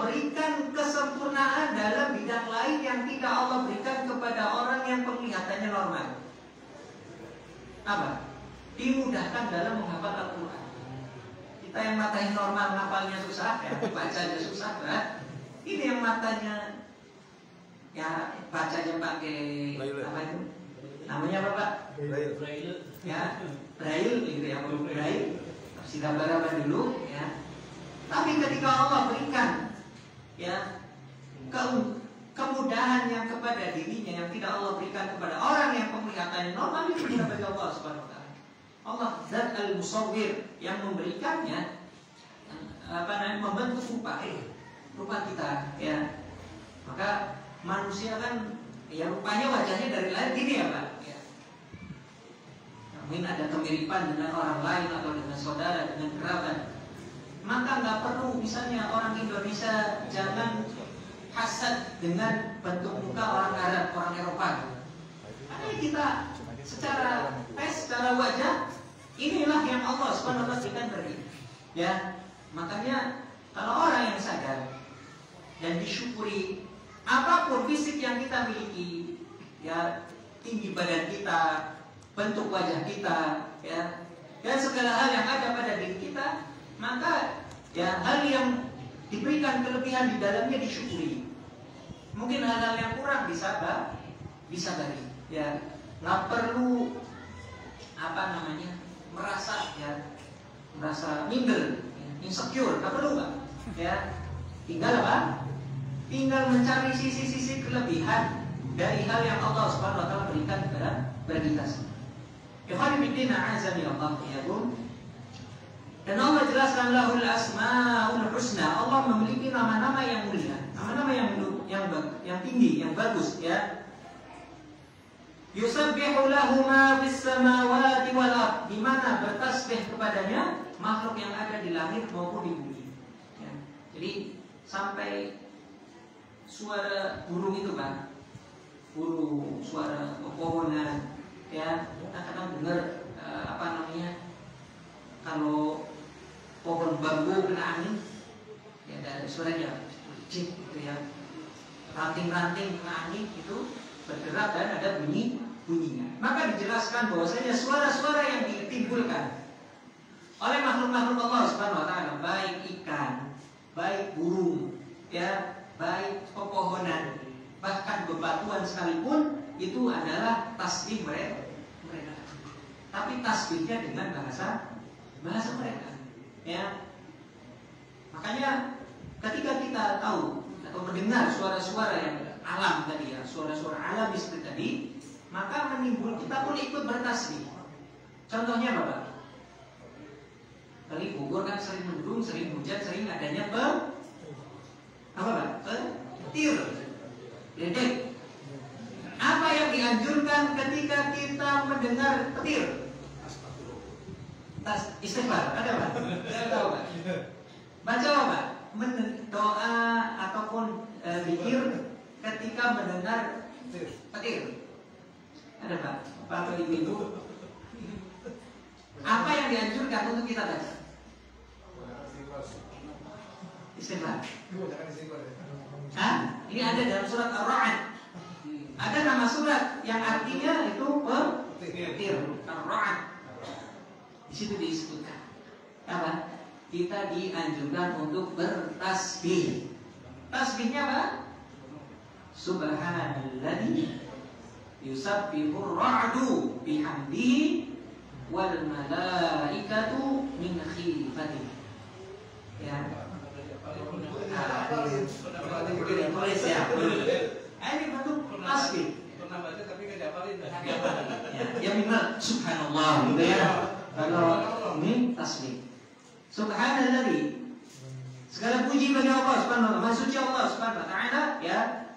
berikan kesempurnaan dalam bidang lain yang tidak Allah berikan kepada orang yang penglihatannya normal. Apa? Dimudahkan dalam menghafal Al-Quran. Kita yang matanya normal, ngapalnya susah, ya, bacanya susah, berat. Ini yang matanya, ya bacanya pakai apa itu? Namanya apa Pak? Braille. Ya, Braille gitu ya, Braille. Kasih gambar dulu, ya. Tapi ketika Allah berikan, ya, kemudahan yang kepada dirinya yang tidak Allah berikan kepada orang yang penglihatannya normal, itu mudah bagi Allah Subhanahu wa taala. Allah Zat Al-Musawwir yang memberikannya, membentuk rupa kita, ya. Maka manusia kan, ya rupanya wajahnya dari lahir gini ya Pak, ya. Mungkin ada kemiripan dengan orang lain atau dengan saudara, dengan kerabat. Maka nggak perlu misalnya orang Indonesia jangan hasad dengan bentuk muka orang Arab, orang Eropa. Karena kita secara secara wajah, inilah yang Allah SWT berikan beri. Ya, makanya kalau orang yang sadar dan disyukuri apapun fisik yang kita miliki, ya tinggi badan kita, bentuk wajah kita, ya, dan segala hal yang ada pada diri kita, maka ya hal yang diberikan kelebihan di dalamnya disyukuri. Mungkin hal-hal yang kurang disabari, ya. Nggak perlu merasa minder, ya, insecure, nggak perlu Pak. Ya, tinggal apa? Tinggal mencari sisi-sisi kelebihan dari hal yang Allah Subhanahu wa taala berikan kepada kita semua. Ikhwanifiddin a'azani Allah iyyakum. Dan Allah jelaskan lahul asmaul husna. Allah memiliki nama-nama yang mulia, nama-nama yang tinggi, yang bagus, ya. Yusabbihu lahu ma fis samawati wal ard, di mana bertasbih kepadanya makhluk yang ada di langit maupun di bumi. Ya. Jadi sampai suara burung itu Pak, burung, suara pepohonan, ya, kita kadang dengar kalau pohon bambu kena angin, ya ada suaranya, cik gitu ya, ranting-ranting kena angin itu bergerak dan ada bunyinya. Maka dijelaskan bahwasanya suara-suara yang ditimbulkan oleh makhluk-makhluk Allah Subhanahu wa taala, baik ikan, baik burung, ya, baik pepohonan, bahkan bebatuan sekalipun, itu adalah tasbih mereka. Tapi tasbihnya dengan bahasa mereka, ya. Makanya ketika kita tahu atau mendengar suara-suara yang alam tadi, ya, suara-suara alam seperti tadi, maka kita pun ikut bertasbih. Contohnya apa Pak? Kali Bogor kan sering mendung, sering hujan, sering adanya petir, ledek. Apa yang dianjurkan ketika kita mendengar petir? Istighfar, ada Pak? Saya tahu Pak. Baca apa? Doa ataupun zikir ketika mendengar petir. Ada Pak? Pak atau Ibu? Apa yang dianjurkan untuk kita baca? Istighfar. Ini ada dalam surat Ar-Ra'd. Ada nama surat yang artinya itu petir, Ar-Ra'd. Di situ disebutkan apa? Kita dianjurkan untuk bertasbih. Tasbihnya apa? Subhanalladzi yusabbihur ra'du bihamdihi wal malaikatu min khifatihi. Ya. Tulis ya. Ini bentuk tasbih. Pernah baca tapi nggak dihafalin. Ya benar, subhanallah gitu ya. Kalau ini tasbih. Subhanalladzi, segala puji bagi Allah Subhanahu wa taala, maha suci Allah Subhanahu wa taala, ya.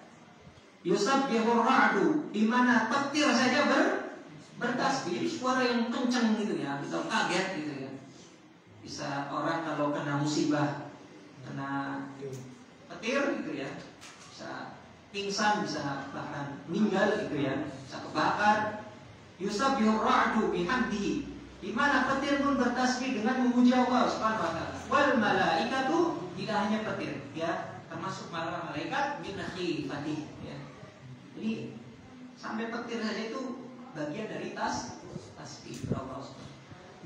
Yusabbihur ra'du, di mana petir saja bertasbih, suara yang kencang gitu ya, bisa kaget gitu ya. Bisa orang kalau kena musibah, kena petir gitu ya, bisa pingsan, bisa bahkan meninggal gitu ya, bisa kebakar. Yusabbihur ra'du bihamdihi, di mana petir pun bertasbih dengan memuji Allah Subhanahu wa taala. Wal malaikatu, tidak hanya petir, ya, karena termasuk para malaikat min khifati, ya. Jadi sampai petir saja itu bagian dari tasbih Allah.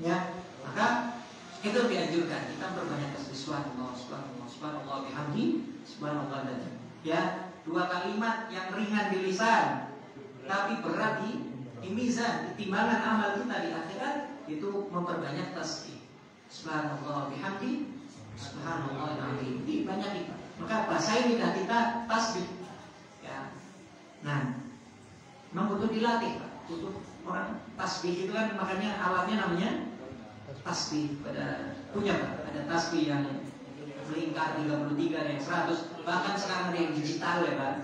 Ya, maka itu dianjurkan kita berbanyak tasbih subhanallah bihamdi subhanallah dan ya, 2 kalimat yang ringan di lisan tapi berat di mizan, di timbangan amal kita di akhirat, itu memperbanyak tasbih subhanallah bihamdi subhanallah alazim. Ini banyak kita. Maka bahasain lidah kita tasbih. Ya. Nah, memang butuh dilatih, Pak. Butuh orang tasbih itu kan, makanya alatnya namanya tasbih. Punya Pak, ada tasbih yang melingkar 33 yang 100, bahkan sekarang ada yang digital ya Pak.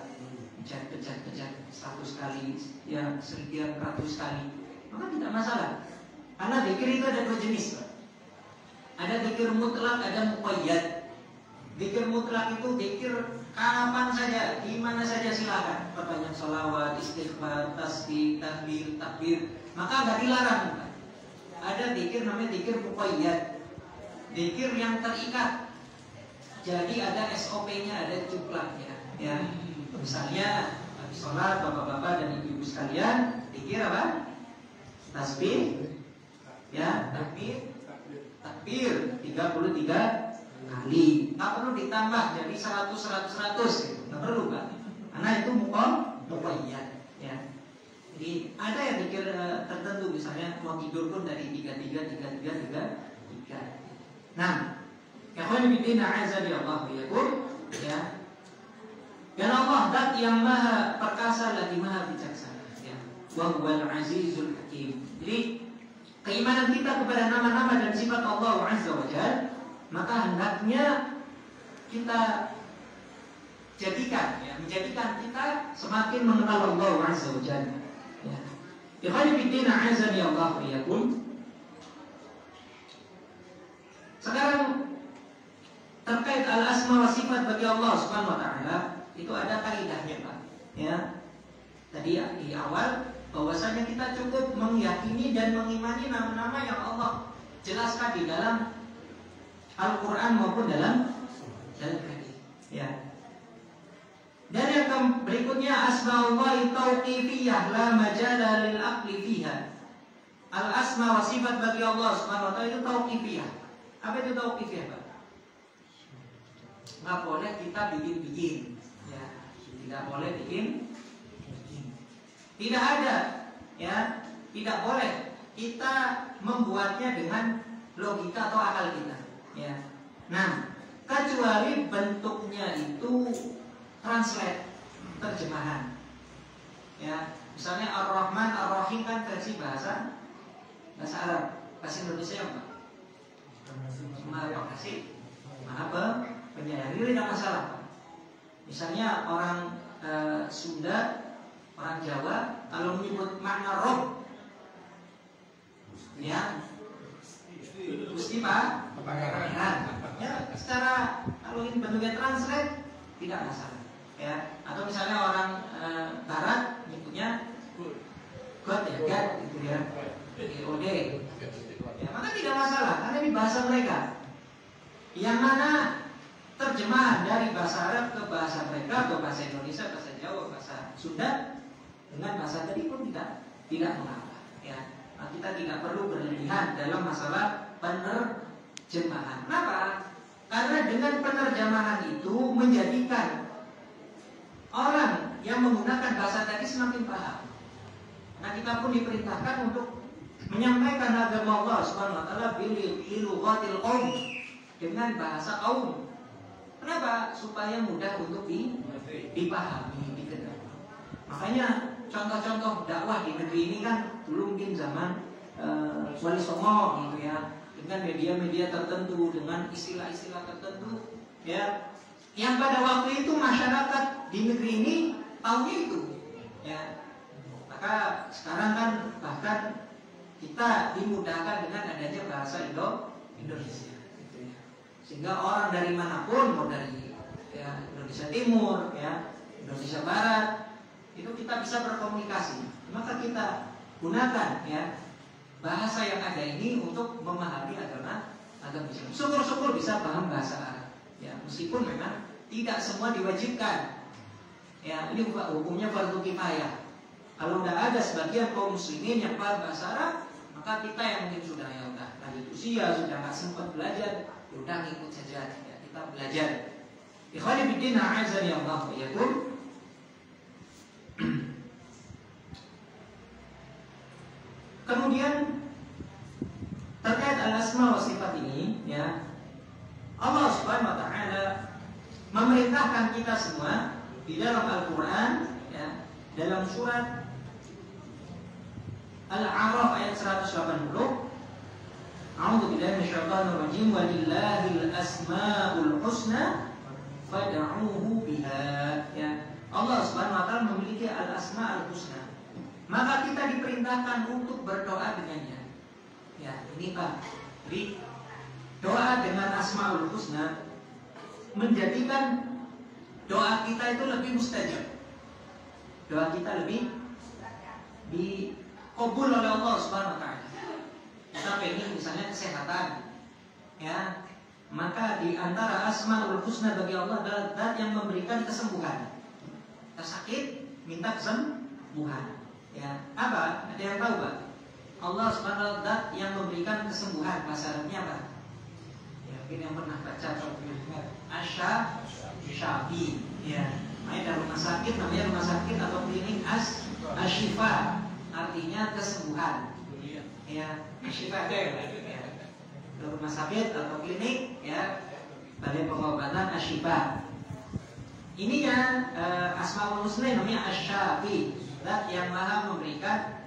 Pecah 100 kali, ya sekian ratus kali. Maka tidak masalah. Karena zikir itu ada 2 jenis Pak. Ada zikir mutlak, ada muqayyad. Zikir mutlak itu zikir kapan saja, di mana saja silakan. Perbanyak sholawat, istighfar, tasbih, takbir, takbir. Maka nggak dilarang. Ada zikir namanya zikir muqayyad. Zikir yang terikat. Jadi ada SOP-nya, ada cuplaknya. Ya. Misalnya habis sholat, bapak-bapak dan ibu-ibu sekalian, zikir apa? Tasbih, ya, takbir 33 kali. Nggak perlu ditambah jadi 100 gitu. Nggak perlu Pak. Karena itu muqayyad, ya. Jadi ada yang pikir tertentu, misalnya mau tidur pun dari 33. Nah, ikhwan fillah azza wa jalla, ya. Dan Allah zat yang maha perkasa lagi maha bijaksana, ya. Wa huwal azizul hakim. Jadi keimanan kita kepada nama-nama dan sifat Allah azza wa jalla, maka hendaknya kita jadikan, ya, menjadikan kita semakin mengenal Allah azza wa jalla. Ya. Ikhwan fillah azza wa jalla. Sekarang terkait al-asma wa sifat bagi Allah Subhanahu wa taala, itu ada kaidahnya Pak. Ya. Tadi di awal bahwasanya kita cukup meyakini dan mengimani nama-nama yang Allah jelaskan di dalam Al-Quran maupun dalam hadis. Ya. Dan yang berikutnya asma'ullahi tauqifiyah la majala lil aqli fiha. Al-asma wa sifat bagi Allah Subhanahu wa taala itu tauqifiyah. Apa itu tauqifiyah Pak? Nggak boleh kita bikin-bikin, ya. Tidak boleh bikin. Tidak ada, ya. Tidak boleh kita membuatnya dengan logika atau akal kita, ya. Nah, kecuali bentuknya itu translate, terjemahan, ya. Misalnya Ar-Rahman, Ar-Rahim kan versi bahasa Arab, bahasa Indonesia apa? Maaf kasih, maaf penyayang, ini tidak masalah. Misalnya orang Sunda, orang Jawa, kalau menyebut makna roh, ya, Gusti Pak, pangeran. Ya, secara kalau ini bentuknya translate tidak masalah, ya. Atau misalnya orang Barat menyebutnya God, ya, God, gitu ya, God, ya, maka tidak masalah, karena ini bahasa mereka. Yang mana terjemahan dari bahasa Arab ke bahasa mereka, ke bahasa Indonesia, bahasa Jawa, bahasa Sunda dengan bahasa tadi pun tidak mengapa, ya. Nah, kita tidak perlu berlebihan dalam masalah penerjemahan. Kenapa? Karena dengan penerjemahan itu menjadikan orang yang menggunakan bahasa tadi semakin paham. Nah, kita pun diperintahkan untuk menyampaikan agama Allah Subhanahu wa taala bil lughatil qaum, dengan bahasa kaum. Kenapa? Supaya mudah untuk dipahami, dikenal. Makanya contoh-contoh dakwah di negeri ini kan dulu mungkin zaman Wali Songo gitu ya, dengan media-media tertentu, dengan istilah-istilah tertentu, ya, yang pada waktu itu masyarakat di negeri ini tahunya itu, ya. Maka sekarang kan bahkan kita dimudahkan dengan adanya bahasa Indonesia. Sehingga orang dari manapun, mau dari, ya, Indonesia Timur, ya, Indonesia Barat, itu kita bisa berkomunikasi. Maka kita gunakan, ya, bahasa yang ada ini untuk memahami agama Islam. Syukur-syukur bisa paham bahasa Arab, ya, meskipun memang tidak semua diwajibkan. Ya, ini hukumnya fardu kifayah. Kalau udah ada sebagian kaum muslimin yang paham bahasa Arab, maka kita yang mungkin sudah lanjut usia, sudah nggak sempat belajar, ya udah ngikut saja, ya, kita belajar. Ikhwani fiddin, a'azani Allah wa iyyakum. Kemudian terkait al-asma wa sifat ini, ya, Allah Subhanahu wa taala memerintahkan kita semua di dalam Al-Qur'an, ya, dalam surat Al-A'raf ayat 180. A'udzu billahi minasyaitonir rajim. Walillahil asmaul husna fad'uuhu biha. Ya, Allah Subhanahu wa taala memiliki al-asmaul husna. Maka kita diperintahkan untuk berdoa dengannya. Ya, ini Pak. Jadi doa dengan asmaul husna menjadikan doa kita itu lebih mustajab. Doa kita lebih dikabul oleh Allah Subhanahu wa taala. Kita pengen misalnya kesehatan, ya, maka di antara asmaul husna bagi Allah adalah zat yang memberikan kesembuhan. Kita sakit, minta kesembuhan. Ya, apa? Ada yang tahu, Pak? Allah Subhanahu wa taala zat yang memberikan kesembuhan. Bahasa Arabnya apa? Ya, mungkin yang pernah baca atau dengar. Asy-Syafi. Ya, namanya rumah sakit, namanya rumah sakit atau klinik Asy-Syifa. Artinya kesembuhan. Ya, Asy-Syifa. Ya. Rumah sakit atau klinik, ya, balai pengobatan Asy-Syifa. Ini ya asmaul husna namanya Asy-Syafi, zat yang maha memberikan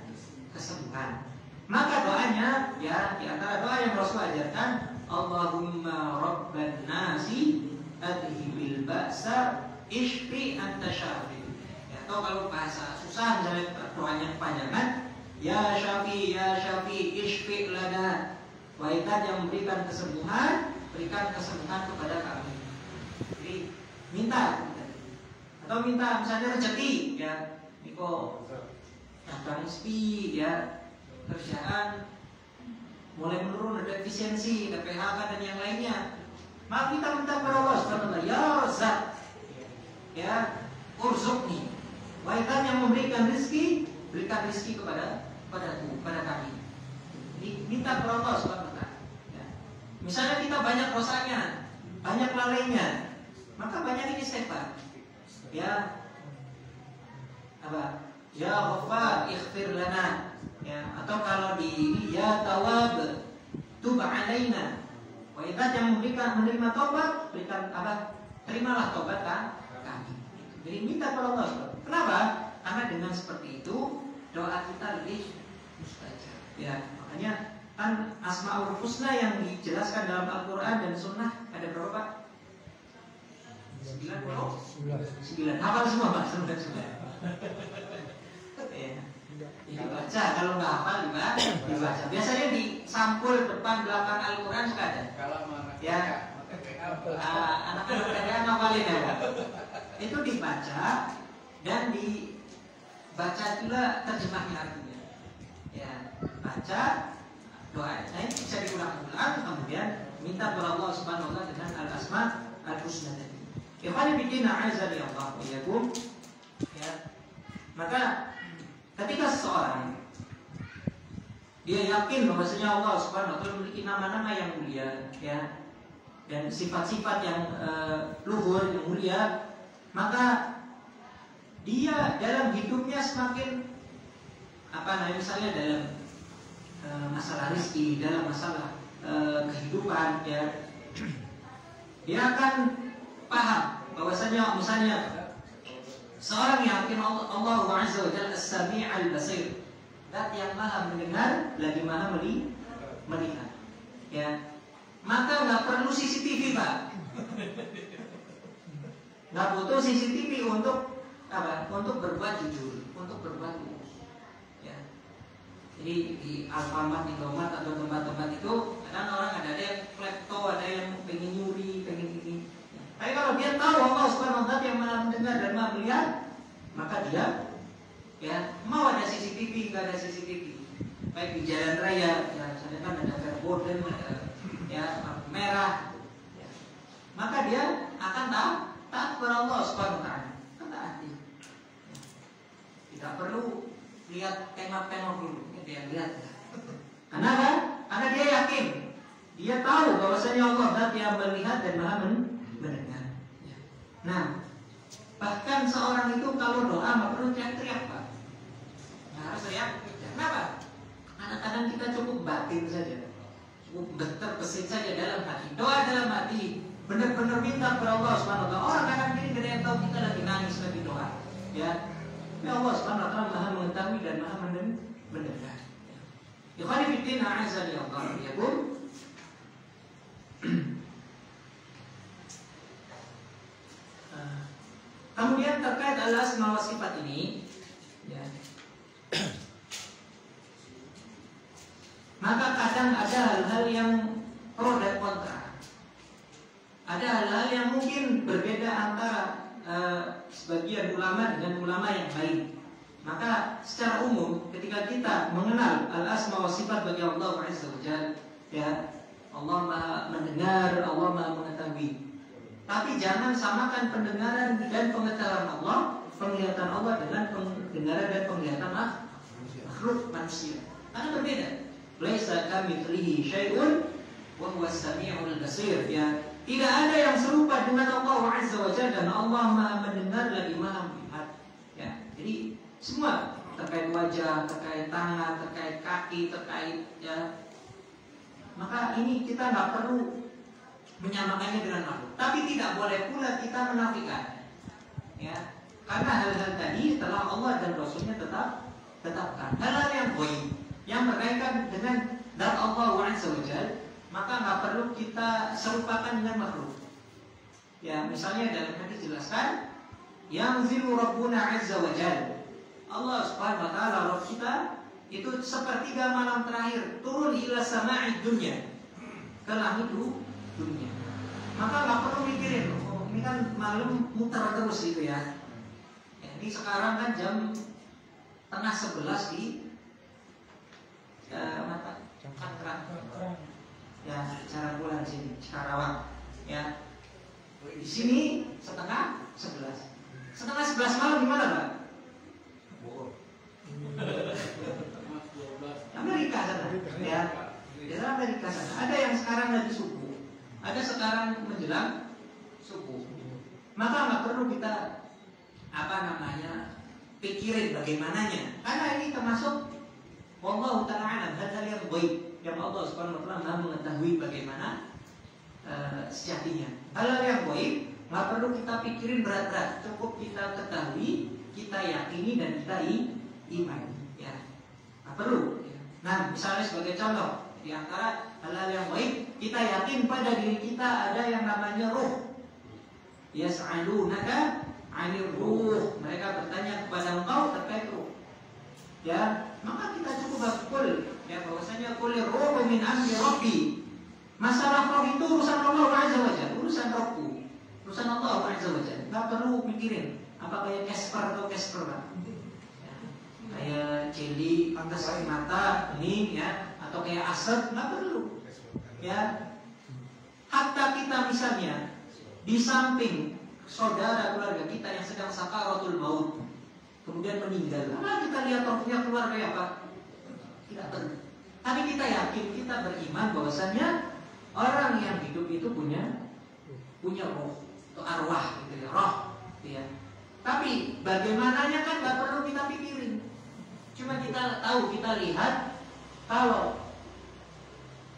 kesembuhan. Maka doanya, ya, di antara doa yang Rasul ajarkan, Allahumma rabban nasi adhibil ba'sa ishfi anta syafi. Ya, atau kalau bahasa susah misalnya doanya kepanjangan, ya syafi ishfi lana. Wahai yang memberikan kesembuhan, berikan kesembuhan kepada kami. Jadi minta, atau minta misalnya rezeki, ya, Niko dagang sepi, ya, kerjaan mulai menurun, ada efisiensi, ada PHK dan yang lainnya. Maka kita minta kepada Allah Subhanahu wa taala, ya Razzaq, ya, urzuqni. Wahai yang memberikan rezeki, berikan rezeki kepadaku, kepada kami. Jadi minta kepada Allah Subhanahu wa taala. Ya. Misalnya kita banyak dosanya, banyak lalainya, maka banyak istighfar. Ya, apa? Ya Ghaffar, ighfir lana. Ya, atau kalau di ya Tawwab, tub alaina. Wa idza yang menerima tobat, berikan apa? Terimalah tobat kami. Jadi minta kepada Allah. Kenapa? Karena dengan seperti itu doa kita lebih mustajab. Ya, makanya kan asmaul husna yang dijelaskan dalam Al-Qur'an dan Sunnah ada berapa, Pak? 9. Hafal semua, Pak? 9. Ya. Dibaca, kalau nggak hafal dibaca. Biasanya di sampul depan belakang Al-Quran suka ada. Ya, anak-anak TK ngapalin ya, Pak. Itu dibaca dan dibaca pula terjemahnya artinya. Ya, baca doanya bisa diulang-ulang, kemudian minta kepada Allah Subhanahu wa taala dengan al-asma al-husna tadi. Ikhwani fillah, a'azzani Allah wa iyyakum. Ya. Maka ketika seseorang dia yakin bahwasanya Allah Subhanahu wa taala memiliki nama-nama yang mulia, ya, dan sifat-sifat yang luhur, yang mulia, maka dia dalam hidupnya semakin misalnya dalam masalah rezeki, dalam masalah kehidupan, ya, dia akan paham bahwasanya misalnya seorang yang yakin Allah Azza wa Jalla As-Sami' Al-Basir, zat yang maha mendengar lagi maha melihat, ya, maka nggak perlu CCTV, Pak. Nggak butuh CCTV untuk apa? Untuk berbuat jujur, untuk berbuat lurus, ya. Jadi di Alfamart, di Indomaret atau tempat-tempat itu kadang orang ada yang klepto, ada yang pengen nyuri, pengen ini. Tapi kalau dia tahu Allah Subhanahu wa taala yang maha mendengar dan maha melihat, maka dia, ya, mau ada CCTV, nggak ada CCTV, baik di jalan raya, ya, misalnya kan ada verboden, ya, lampu merah, ya, maka dia akan taat kepada Allah Subhanahu wa taala. Taati. Tidak perlu lihat tengok-tengok dulu, dia lihat. Karena apa? Karena dia yakin, dia tahu bahwasanya Allah zat yang melihat dan maha mendengar. Nah, bahkan seorang itu kalau doa nggak perlu teriak-teriak, Pak. Nggak harus teriak. Kenapa? Kadang-kadang kita cukup batin saja, cukup terbesit saja dalam hati. Doa dalam hati, benar-benar minta kepada Allah Subhanahu wa taala. Orang kadang ini tidak yang tahu kita lagi nangis lagi doa, ya. Ya Allah Subhanahu wa taala maha mengetahui dan maha mendengar. Ikhwani fiddin a'azzani Allah yakum. Kemudian terkait al-asma wa sifat ini, ya. Maka kadang ada hal-hal yang pro dan kontra. Ada hal-hal yang mungkin berbeda antara sebagian ulama dengan ulama yang lain. Maka secara umum ketika kita mengenal al-asma wa sifat bagi Allah Azza wa Jalla, ya, Allah Maha mendengar, Allah Maha mengetahui. Tapi jangan samakan pendengaran dan pengetahuan Allah, penglihatan Allah dengan pendengaran dan penglihatan makhluk manusia. Karena berbeda. Laisa kamitslihi syai'un wa huwas samiul basir, ya. Tidak ada yang serupa dengan Allah Azza wa Jalla, dan Allah Maha mendengar lagi Maha melihat. Ya. Jadi semua terkait wajah, terkait tangan, terkait kaki, terkait, ya. Maka ini kita nggak perlu menyamakannya dengan makhluk. Tapi tidak boleh pula kita menafikan, ya. Karena hal-hal tadi telah Allah dan Rasulnya tetapkan. Hal-hal yang gaib, yang berkaitan dengan zat Allah Azza wa Jalla, maka nggak perlu kita serupakan dengan makhluk. Ya, misalnya dalam hadis dijelaskan, yang zilu Rabbuna Azza wa Jalla, Allah Subhanahu wa taala Rabb kita itu sepertiga malam terakhir turun ila sama'i dunya, ke langit dunia. Maka nggak perlu mikirin, oh ini kan malam muter terus gitu ya. Ini sekarang kan jam 10:30 di mata Cakra, ya, cara bulan sini, Karawang, ya. Di sini 10:30. 10:30 malam di mana, Pak? Amerika sana, ya. Di Amerika sana. Ada yang sekarang lagi subuh, ada sekarang menjelang subuh. Maka nggak perlu kita pikirin bagaimananya. Karena ini termasuk wallahu ta'ala hal-hal yang gaib yang Allah Subhanahu wa taala Maha mengetahui bagaimana sejatinya. Hal-hal yang gaib nggak perlu kita pikirin berat-berat, cukup kita ketahui, kita yakini dan kita imani, ya. Nggak perlu. Nah, misalnya sebagai contoh, di antara hal-hal yang gaib, kita yakin pada diri kita ada yang namanya ruh. Yas'alunaka 'anil ruh. Mereka bertanya kepada engkau terkait ruh. Ya, maka kita cukup berkul, ya, bahwasanya kulir ruh min amri rabbi. Masalah roh itu urusan Allah Azza wa Jalla, urusan rohku, urusan Allah Azza wa Jalla. Enggak perlu mikirin apa kayak Casper atau Casper, Pak. Ya, kayak jeli atas mata ini, ya, atau kayak asap, enggak perlu. Ya. Hatta kita misalnya di samping saudara keluarga kita yang sedang sakaratul maut, kemudian meninggal, nah kita lihat rohnya keluar kayak apa? Tidak perlu. Tapi kita yakin, kita beriman bahwasanya orang yang hidup itu punya roh atau arwah, gitu ya, roh, ya. Tapi bagaimananya kan nggak perlu kita pikirin. Cuma kita tahu, kita lihat kalau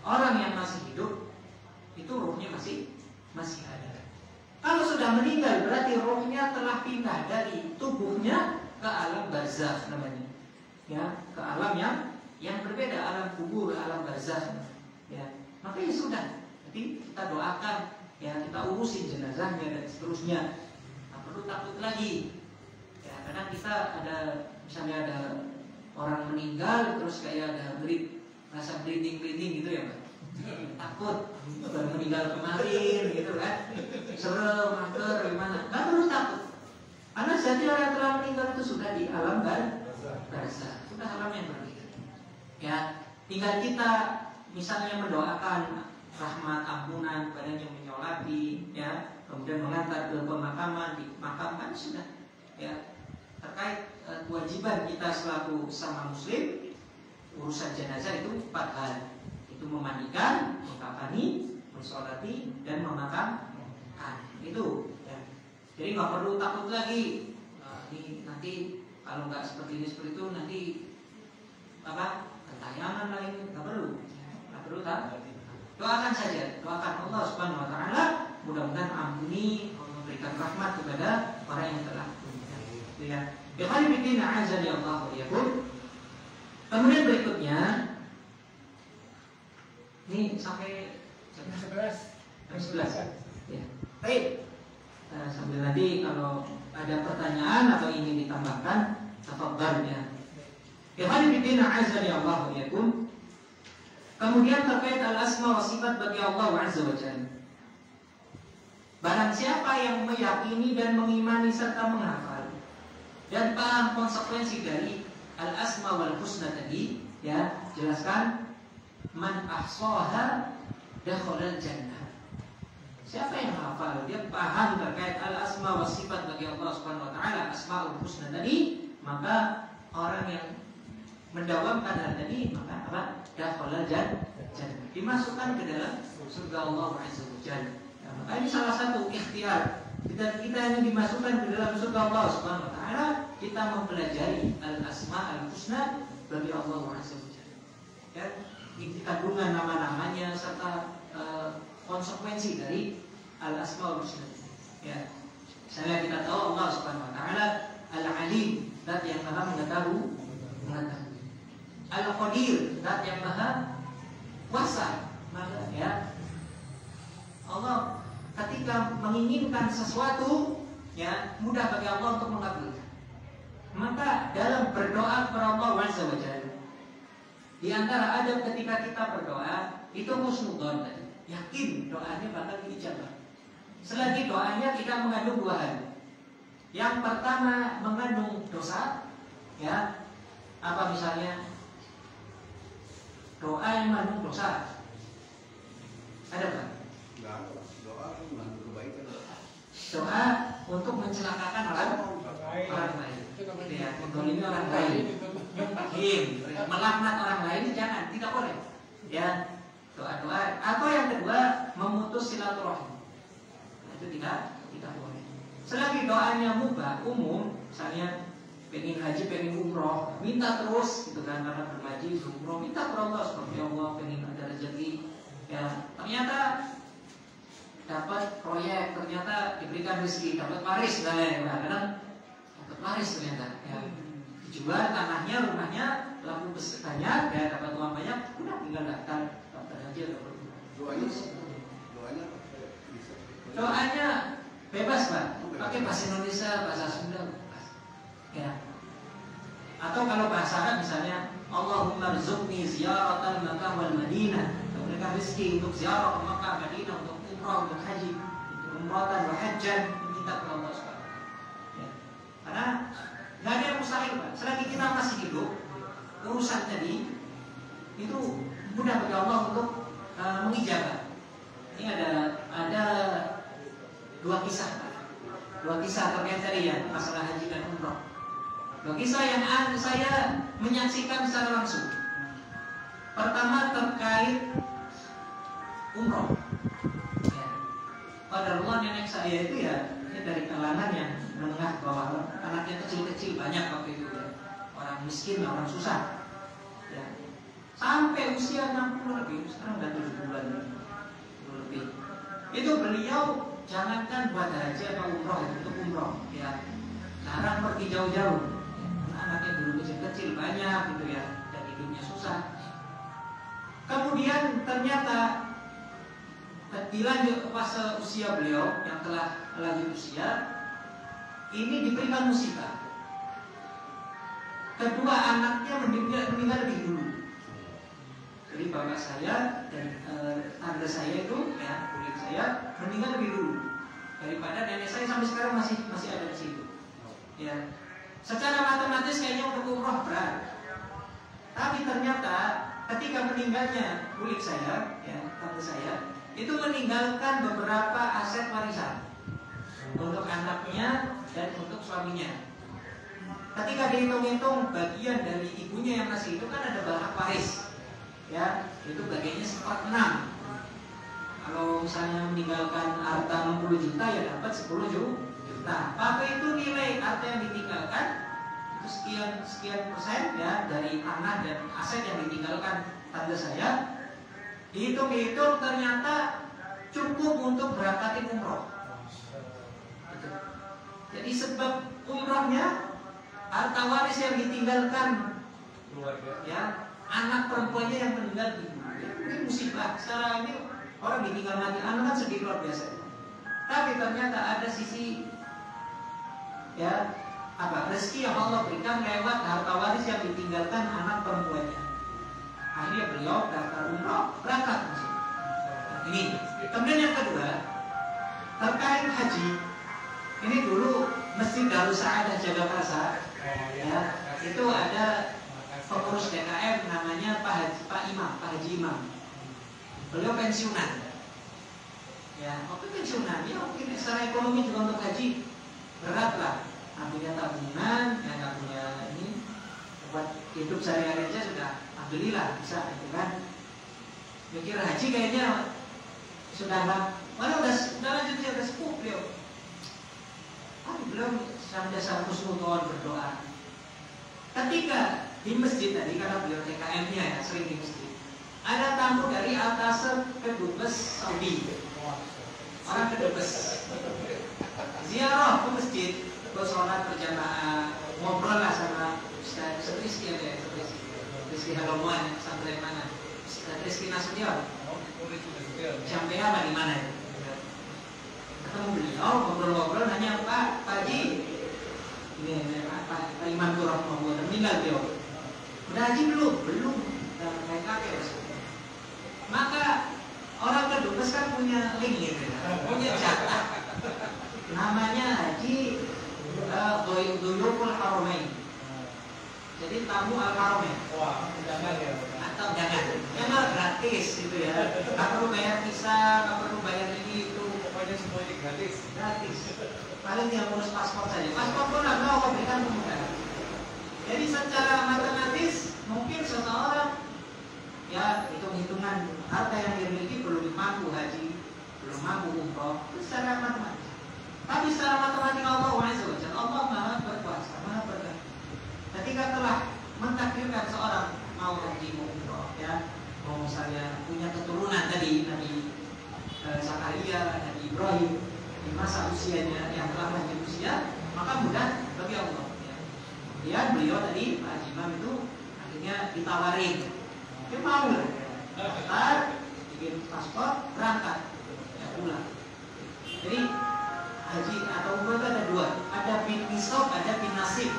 orang yang masih hidup itu rohnya masih ada. Kalau sudah meninggal berarti rohnya telah pindah dari tubuhnya ke alam barzakh namanya, ya, ke alam yang berbeda, alam kubur, alam barzakh, ya. Maka ya sudah, jadi kita doakan, ya, kita urusin jenazahnya dan seterusnya. Tak perlu takut lagi, ya. Kadang kita ada, misalnya ada orang meninggal terus kayak ada rasa merinding gitu ya, Pak. Takut baru meninggal kemarin gitu kan, serem, mager, gimana? Nggak perlu takut, karena jadi orang telah meninggal itu sudah di alam barzakh, sudah alam yang berbeda. Ya, tinggal kita misalnya mendoakan rahmat ampunan kepada yang menyolati, ya, kemudian mengantar ke pemakaman, dimakamkan, sudah. Ya, terkait kewajiban kita selaku sama muslim, urusan jenazah itu 4 hal. Itu memandikan, mengkafani, mensolati, dan memakamkan. Itu ya. Jadi nggak perlu takut lagi. Ini nanti kalau nggak seperti ini seperti itu nanti apa kentayangan lah ini, nggak perlu tak. Doakan saja, doakan Allah Subhanahu Wa Taala mudah-mudahan ampuni, memberikan rahmat kepada orang yang telah meninggal. Ya, biqalbi azza Allah yaqul. Kemudian berikutnya ini sampai jam 11. Ya. Baik. Sambil nanti kalau ada pertanyaan atau ingin ditambahkan, tafadhal ya. Biqalbi azza Allah yaqul. Kemudian terkait al-asma wa sifat bagi Allah Azza wa Jalla. Barang siapa yang meyakini dan mengimani serta menghafal dan paham konsekuensi dari al-asma wal husna tadi, ya, jelaskan man ahsaha dakhala al-jannah. Siapa yang hafal, dia paham terkait al-asma wa sifat bagi Allah Subhanahu wa taala, asmaul husna tadi, maka orang yang mendawamkan hal tadi, maka apa? Dakhala jannah, dimasukkan ke dalam surga Allah Azza wa Jalla. Ya, maka ini salah satu ikhtiar kita hanya dimasukkan ke dalam surga Allah Subhanahu wa taala, kita mempelajari al-asma al-husna bagi Allah Azza wa Jalla. Ya, kandungan nama-namanya serta konsekuensi dari al-asma al-husna. Ya. Misalnya kita tahu Allah Subhanahu wa taala al-alim, zat yang maha mengetahui. Al-Qadir, zat yang maha kuasa. Maka ya Allah ketika menginginkan sesuatu, ya, mudah bagi Allah untuk mengabulkan. Maka dalam berdoa kepada Allah Azza wa Jalla, di antara adab ketika kita berdoa itu husnudzon tadi, yakin doanya bakal diijabah. Selagi doanya tidak mengandung 2 hal. Yang pertama mengandung dosa, ya. Apa misalnya doa yang mengandung dosa? Ada Pak? Enggak, doa kan mengandung kebaikan. Doa untuk mencelakakan orang lain. Ya, menggolimi orang lain. Mungkin melaknat orang lain, jangan, tidak boleh. Ya, doa-doa. Atau yang kedua memutus silaturahim. Nah, itu tidak boleh. Selagi doanya mubah, umum, misalnya pengen haji, pengen umroh, minta terus gitu kan, karena berhaji, umroh, minta kepada Allah seperti Allah, pengen ada rezeki, ya, ternyata dapat proyek, ternyata diberikan rezeki, dapat waris, kadang dapat waris ternyata, ya, dijual tanahnya, rumahnya, laku banyak, ya, dapat uang banyak, udah tinggal daftar haji atau umroh. Doanya bebas Pak, pakai bahasa Indonesia, bahasa Sunda. Ya. Atau kalau bahasa Arab misalnya Allahumma rzuqni ziyaratal Makkah wal Madinah, memberikan rezeki untuk ziarah ke Makkah, Madinah, untuk umrah, untuk haji, untuk umratan wa hajjan, minta kepada Allah Subhanahu. Ya. Karena nggak ada yang mustahil Pak. Selagi kita masih hidup, urusan tadi itu mudah bagi Allah untuk mengijabah. Ini ada 2 kisah Pak. 2 kisah terkait tadi ya, masalah haji dan umrah. 2 kisah yang saya menyaksikan secara langsung. Pertama terkait umroh. Ya. Qadarullah nenek saya itu ya, ini dari kalangan yang menengah bawah, anaknya kecil-kecil banyak waktu itu ya. Orang miskin, orang susah. Ya. Sampai usia 60 lebih, sekarang udah 7 bulan lebih. Itu beliau jangankan buat haji atau umroh, untuk umroh ya. Larang pergi jauh-jauh. Anaknya dulu kecil-kecil banyak gitu ya, dan hidupnya susah. Kemudian ternyata dilanjut pas usia beliau yang telah lanjut usia, ini diberikan musibah. Kedua anaknya meninggal lebih dulu. Jadi bapak saya dan tante saya itu, ya, kulit saya meninggal lebih dulu daripada nenek saya sampai sekarang masih ada di situ. Ya. Secara matematis kayaknya untuk umroh berat. Tapi ternyata ketika meninggalnya kulit saya, ya, tante saya, itu meninggalkan beberapa aset warisan. untuk anaknya, dan untuk suaminya. Ketika dihitung-hitung bagian dari ibunya yang masih itu kan ada hak waris, ya itu bagiannya 1/6. Kalau misalnya meninggalkan harta 60 juta ya dapat 10 juta. Maka itu nilai harta yang ditinggalkan itu sekian persen ya dari tanah dan aset yang ditinggalkan tante saya. Dihitung-hitung ternyata cukup untuk berangkatin umroh. Gitu. Jadi sebab umrohnya harta waris yang ditinggalkan ya anak perempuannya yang meninggal ibu. Ya, ini musibah. Secara ini orang ditinggal mati anak kan sedih luar biasa. Tapi ternyata ada sisi ya rezeki yang Allah berikan lewat harta waris yang ditinggalkan anak perempuannya. Akhirnya beliau daftar umroh berangkat masuk. Nah, ini. Kemudian yang kedua terkait haji. Ini dulu Masjid Darus Sa'adah Jagakarsa. Ya, itu ada pengurus DKM namanya Pak Haji Imam. Beliau pensiunan. Ya, waktu pensiunan, ya mungkin secara ekonomi juga untuk haji berat lah. Nggak punya tabungan, ya nggak punya ini buat hidup sehari-hari aja sudah, alhamdulillah bisa, gitu kan. Mikir haji kayaknya sudah mana udah lanjut udah sepuh beliau. Beliau sampai husnuzon berdoa. Ketika di masjid tadi karena beliau TKM-nya ya sering di masjid, ada tamu dari atas kedubes Saudi, orang kedubes ziarah ke masjid, ke sholat berjamaah, ngobrol lah sama Ustaz Rizky ada ya, Rizky Halomuan sampai mana, Rizky Nasution, sampai apa di mana ya? Ketemu beliau, ngobrol-ngobrol, nanya Pak Haji, ini Pak Imam Turah Mahmud, meninggal beliau. Udah haji belum? Belum. Dan naik kakek. Maka orang kedubes kan punya link gitu, punya jatah. Namanya Haji Duyuful Haramain. Jadi tamu Al-Haramain. Wah, jangan ya. Atau jangan. Memang gratis gitu ya. Gak perlu bayar visa, gak perlu bayar ini itu. Pokoknya semua ini gratis. Gratis. Paling tinggal ngurus paspor saja. Paspor pun ada Allah berikan kemudahan. Jadi secara matematis mungkin seseorang ya hitung-hitungan harta yang dimiliki belum mampu haji, belum mampu umroh, itu secara matematis. Tapi secara matematika Allah Allah Maha berkuasa, Maha berkah. Ketika telah mentakdirkan seorang mau haji, mau umroh, ya, mau misalnya punya keturunan tadi Nabi Zakaria, Nabi Ibrahim di masa usianya yang telah lanjut usia, maka mudah bagi Allah. Ya, beliau tadi Pak Haji Imam itu akhirnya ditawarin, dia mau lah, daftar, bikin paspor, berangkat, ya pulang. Jadi haji atau umroh itu ada dua, ada bin nisab, ada bin nasib.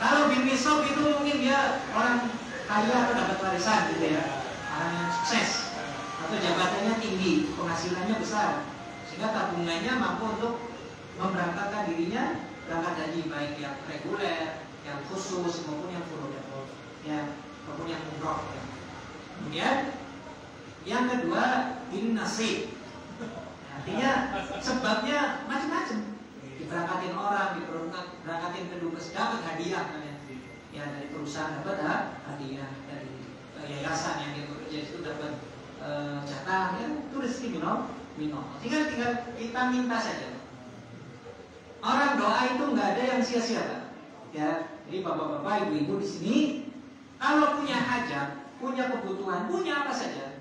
Kalau bin nisab itu mungkin dia orang kaya atau dapat warisan gitu ya, orang yang sukses atau jabatannya tinggi, penghasilannya besar, sehingga tabungannya mampu untuk memberangkatkan dirinya berangkat haji baik yang reguler, yang khusus maupun yang full, ya maupun yang umroh. Ya. Kemudian yang kedua bin nasib, artinya sebabnya macam-macam. Diberangkatin orang, diberangkatin kedubes, dapat hadiah ya dari perusahaan, dapat hadiah dari yayasan yang dia bekerja itu dapat jatah, ya itu rezeki minum. Tinggal kita minta saja. Orang doa itu nggak ada yang sia-sia, Pak. Ya, jadi bapak-bapak, ibu-ibu di sini, kalau punya hajat, punya kebutuhan, punya apa saja,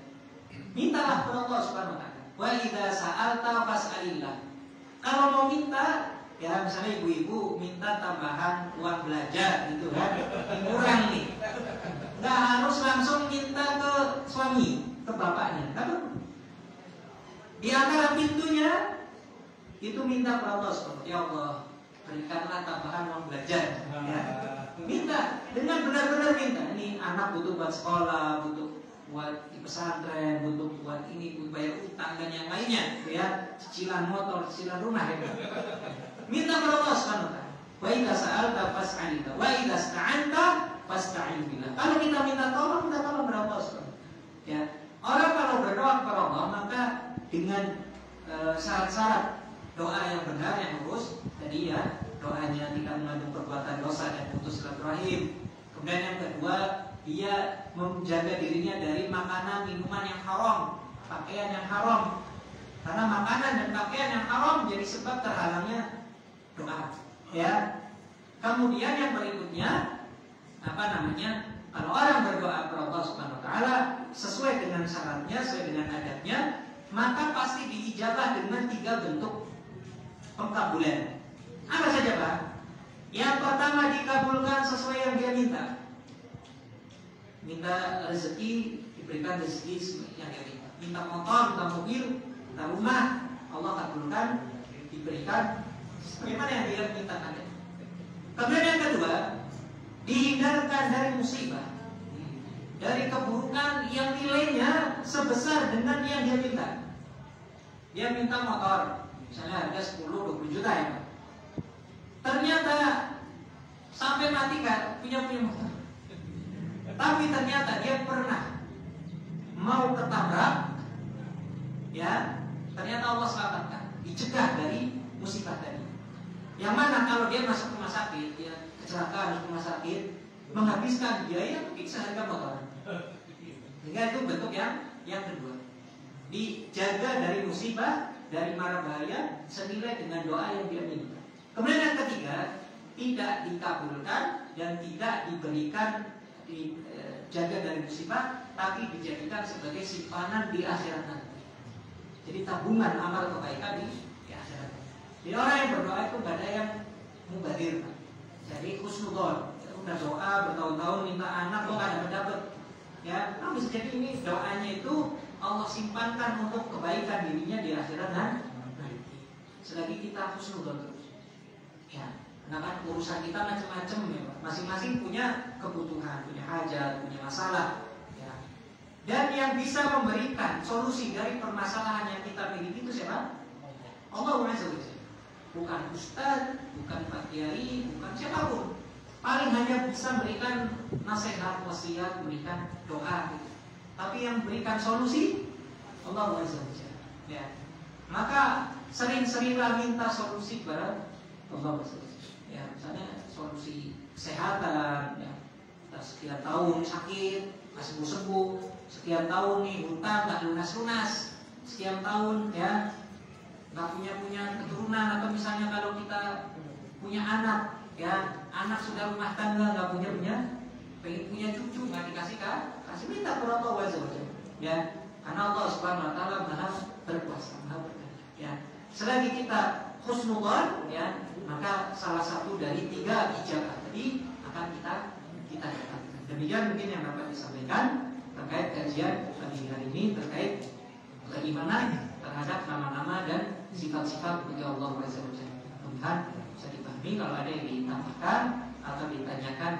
mintalah kepada Allah Subhanahu Wa Taala. Wa idza sa'alta fas'alillah. Kalau mau minta, ya misalnya ibu-ibu minta tambahan uang belajar, gitu kan, kurang nih, nggak harus langsung minta ke suami, ke bapaknya, tapi di antara pintunya itu minta kepada Allah, ya Allah berikanlah tambahan uang belajar. Ya. Minta dengan benar-benar minta. Ini anak butuh buat sekolah, butuh buat di pesantren, butuh buat ini, buat bayar utang dan yang lainnya, ya cicilan motor, cicilan rumah. Ya. Minta kepada Allah Subhanahu wa taala. Wa idza sa'alta fas'alillah, wa idza sta'anta fasta'in billah. Kalau kita minta tolong kepada Allah Subhanahu. Ya. Orang kalau berdoa kepada Allah maka dengan syarat-syarat doa yang benar, yang lurus. Tadi ya, doanya tidak mengandung perbuatan dosa dan putus silaturahim. Kemudian yang kedua, dia menjaga dirinya dari makanan, minuman yang haram, pakaian yang haram. Karena makanan dan pakaian yang haram menjadi sebab terhalangnya doa. Ya. Kemudian yang berikutnya, kalau orang berdoa kepada Allah Subhanahu wa taala sesuai dengan syaratnya, sesuai dengan adabnya, maka pasti diijabah dengan 3 bentuk pengkabulan. Apa saja, Pak? Yang pertama, dikabulkan sesuai yang dia minta. Minta rezeki, diberikan rezeki yang dia minta. Minta motor, minta mobil, minta rumah, Allah kabulkan, diberikan sebagaimana yang dia mintakan. Kemudian yang kedua, dihindarkan dari musibah, dari keburukan yang nilainya sebesar dengan yang dia minta. Dia minta motor, misalnya harga 10-20 juta ya Pak. Ternyata sampai mati kan punya motor. Tapi ternyata dia pernah mau ketabrak, ya, ternyata Allah selamatkan, dicegah dari musibah tadi. Yang mana kalau dia masuk rumah sakit, dia kecelakaan masuk rumah sakit, menghabiskan biaya mungkin seharga motor. Sehingga itu bentuk yang kedua. Dijaga dari musibah, dari mara bahaya, senilai dengan doa yang dia minta. Kemudian yang ketiga, tidak dikabulkan dan tidak diberikan dijaga dari musibah, tapi dijadikan sebagai simpanan di akhirat nanti. Jadi tabungan amal kebaikan di akhirat. Jadi orang yang berdoa itu gak ada yang mubadir. Jadi husnudon, udah doa bertahun-tahun minta anak kok gak dapat. Ya, nah bisa jadi ini doanya itu Allah simpankan untuk kebaikan dirinya di akhirat nanti. Selagi kita husnudon terus. Ya, karena kan urusan kita macam-macam ya, Pak. Masing-masing punya kebutuhan, punya hajat, punya masalah. Ya. Dan yang bisa memberikan solusi dari permasalahan yang kita miliki itu siapa? Allah SWT. Bukan ustaz, bukan pak kiai, bukan siapapun. Paling hanya bisa memberikan nasihat, wasiat, memberikan doa. Gitu. Tapi yang memberikan solusi Allah SWT. Ya. Maka sering-seringlah minta solusi kepada Allah SWT. Ya, misalnya solusi kesehatan, ya. Sekian tahun sakit, nggak sembuh-sembuh. Sekian tahun nih hutang nggak lunas-lunas. Sekian tahun ya nggak punya keturunan, atau misalnya kalau kita punya anak, ya anak sudah rumah tangga nggak pengen punya cucu nggak dikasih kasih minta kepada Allah SWT. Ya, karena Allah Subhanahu Wa Taala Maha berkuasa, Maha berkata. Ya, selagi kita husnudzon, ya, maka salah satu dari 3 ijabah tadi akan kita dapatkan. Demikian mungkin yang dapat disampaikan terkait kajian pagi hari ini terkait keimanan terhadap nama-nama dan sifat-sifat bagi Allah SWT. Mudah-mudahan bisa dipahami. Kalau ada yang ditambahkan atau ditanyakan,